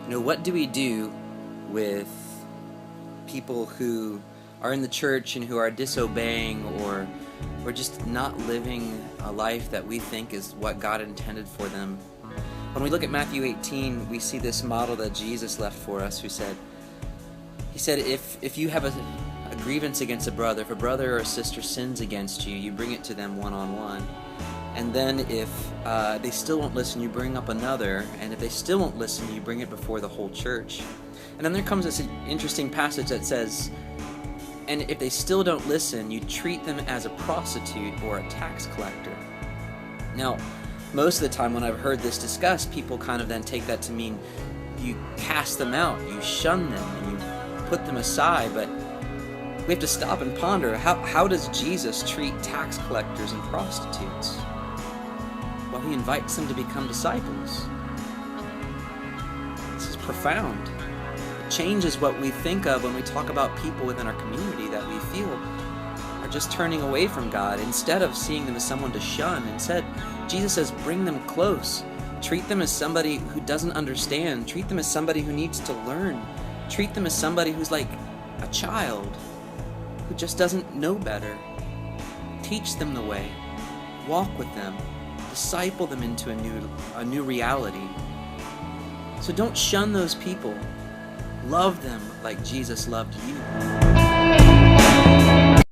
What do we do with people who are in the church and who are disobeying or just not living a life that we think is what God intended for them? When we look at Matthew 18, we see this model that Jesus left for us, he said, if you have a grievance against a brother, if a brother or a sister sins against you, you bring it to them one-on-one. And then if they still won't listen, you bring up another. And if they still won't listen, you bring it before the whole church. And then there comes this interesting passage that says, and if they still don't listen, you treat them as a prostitute or a tax collector. Now, most of the time when I've heard this discussed, people kind of then take that to mean you cast them out, you shun them, and you put them aside. But we have to stop and ponder, how does Jesus treat tax collectors and prostitutes? Well, he invites them to become disciples. This is profound. It changes what we think of when we talk about people within our community that we feel are just turning away from God. Instead of seeing them as someone to shun, instead, Jesus says, bring them close. Treat them as somebody who doesn't understand. Treat them as somebody who needs to learn. Treat them as somebody who's like a child who just doesn't know better. Teach them the way. Walk with them. Disciple them into a new reality. So don't shun those people. Love them like Jesus loved you.